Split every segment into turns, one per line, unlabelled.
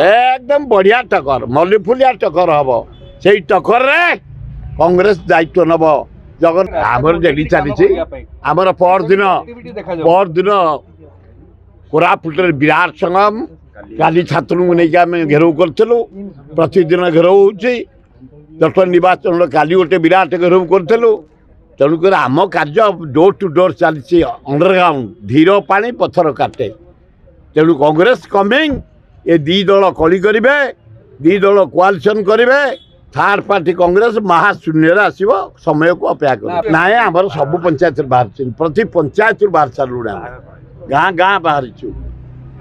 एकदम बढ़िया टक्कर मल्लीफुलिया टक्कर हम से टक्कर रे कांग्रेस दायित्व नब जगन आमर जेडी चली आमर परदिन कोरापुटर विराट संगम काली छात्र को लेकिन आम घेराव करूँ प्रतिदिन घेराव हो निर्वाचन काली गोटे विराट घेराव करूँ तेणुक आम कार्य डोर टू डोर चली अंडरग्राउंड धीर पानी पत्थर काटे तेणु कांग्रेस कमिंग ये दी दल कली करेंगे दी दल कोआलिशन करेंगे थर्ड पार्टी कांग्रेस महाशून्य आसव समय को अपेक्षा कर ना आम सब पंचायत बाहर प्रति पंचायत बाहर सारू गाँ गाँ बाहरी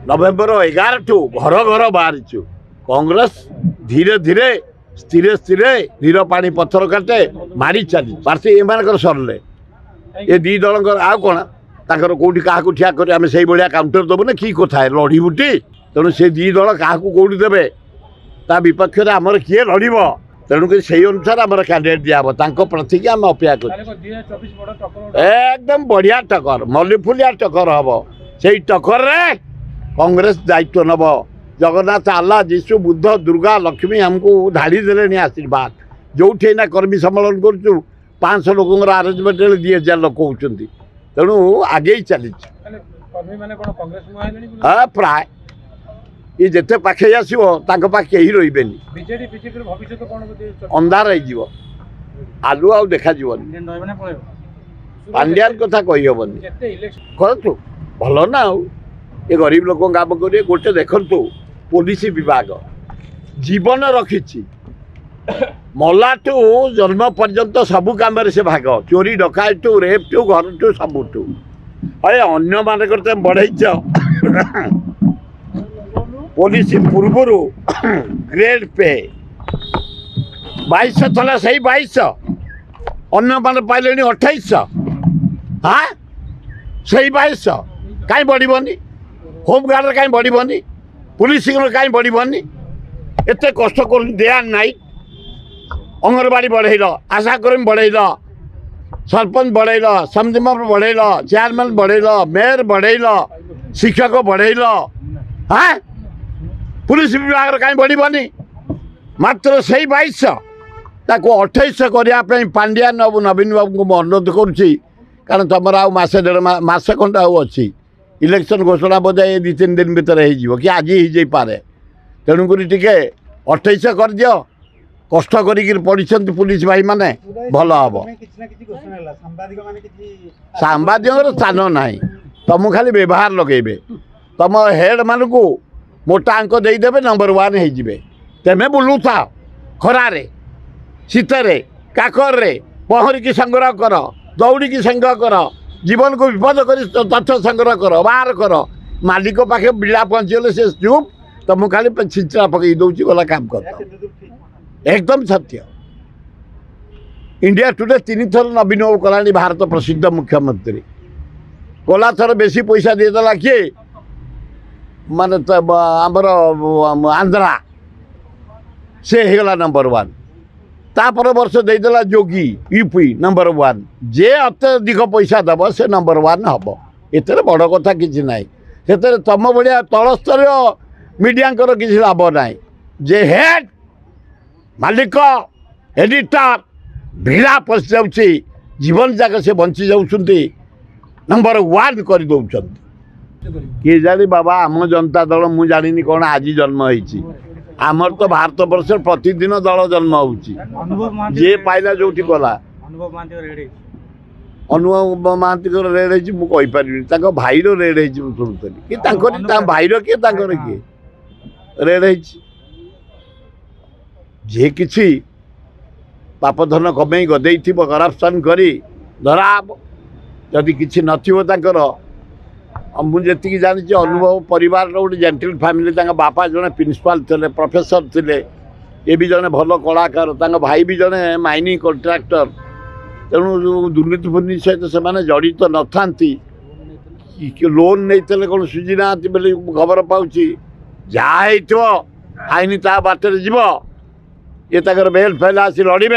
नवेम्बर 11 ठू घर घर बाहरी कांग्रेस धीरे धीरे स्थिर स्थिर धीर पानी पत्थर काटे मारी चली पार्टी एम सरले ये दी दल आ कौन ताकर कौटी क्या ठिया कर आम से भाया काउंटर देवु ना कि कथा लड़ी बुटी तेणु से दी दल क्या कौटी देवे ता विपक्ष आमर किए लड़ तेणुक से अनुसार आम कैंडिडेट दिहब प्रार्थी की आम अपेक्षा कर एकदम बढ़िया टक्कर मल्लीफुलिया टक्कर हम से टक्कर रे कांग्रेस दायित्व नब जगन्नाथ आल्ला जीशु बुद्ध दुर्गा लक्ष्मी हमको धाड़ी देले आशीर्वाद जो ना कर्मी सम्मेलन करूँ 500 लोक आरेंजमेंट 2000 लोक होती तेणु आगे चली हाँ प्राय ये जिते पाखे आसो पाखे ही रही अंधार हो आलू आ देखा पांड्यान कथा कही हेनी करूँ भल ना ये गरीब लोक काम करेंगे गोटे देखु पुलिस विभाग जीवन रखी मलाठू जन्म पर्यंत सबू कम से भाग चोरी डकायतू रेपटू घर टू सबुठू अरे अन्य मान बढ़े पुलिस पूर्व ग्रेड पे 2200 था से 2200 अन्य मान पाइले 2800 हाँ से 2200 कहीं बढ़नी होमगार्ड कहीं बढ़नी पुलिस कहीं बढ़नी एत कष्ट कर दिया नाई अंगनवाड़ी बढ़ेल आशाकर्मी बढ़ेल सरपंच बढ़ेल समिति मेम्बर बढ़ेल चेयरमैन बढ़ेल मेयर बढ़ेल शिक्षक बढ़ेल हाँ पुलिस विभाग कहीं बढ़नी मात्र से 2200 ताको 2800 करने पांड्यान बाबू नवीन बाबू को अनुरोध करुँची कारण तुम आसे डेढ़ मस खंड अच्छी इलेक्शन घोषणा बोधे 2-3 दिन भितर हो कि आज ही पारे तेणुक 2800 कर दियो कष्ट कर पुलिस भाई माने भल हम सांबादिक स्थान ना तुम खाली व्यवहार लगे तुम हेड मान को मोटा अंक देदेवे नंबर 1 हो तेमे बुलू था खरारे शीतरे काकरे पहरिकी संग्रह कर दौड़ी संग्रह कर जीवन को विपद कर तथ्य संग्रह कर बाहर कर मालिक पाखे बिड़ा पहुँचले से चुप तुम खाली छिंचरा पकई दौची गला काम कर एकदम सत्य इंडिया टुडे 3 थर नवीन बाबू कला भारत प्रसिद्ध मुख्यमंत्री गला थर बेसी पैसा देदेला किए मान आमर आंध्रा से होगा नंबर 1 तापर वर्ष देदेला जोगी यूपी नंबर 1 जे अत्यधिक पैसा दब से नंबर 1 हम एतर बड़ कथा किसी ना से तुम भाया तलस्तर मीडिया किसी लाभ ना जे हेड मालिक एडिटर भिड़ा पशि जाऊँगी जीवन जाक से बंची जाऊँगी नंबर 1 कर दौरान किए जानी बाबा आम जनता दल मु जानी कौन आज जन्म होती आमर तो भारत वर्ष प्रतिदिन दल जन्म हो जे पाइला जो गला अनुभव महांती रेड मुझे भाईर रेड शुणुली कि भाईर किए रेड जे किसी पापधन कमे गदे करप्शन करी धरा जदि किसी नथिबो मुझे जानी अनुभव परिवार गोटे जेंटल फैमिली बापा जड़े प्रिंसिपाल थे प्रोफेसर थे ये भी जड़े भल कलाकार भाई भी जड़े माइनिंग कॉन्ट्रैक्टर तेणु दुर्नीति फुर्नीति सहित से जड़ित न था लोन नहीं कौन सुझी ना बोली खबर पाऊँ जहाँ आईन ता बाटर जीव ये बेल फेल आसी लड़े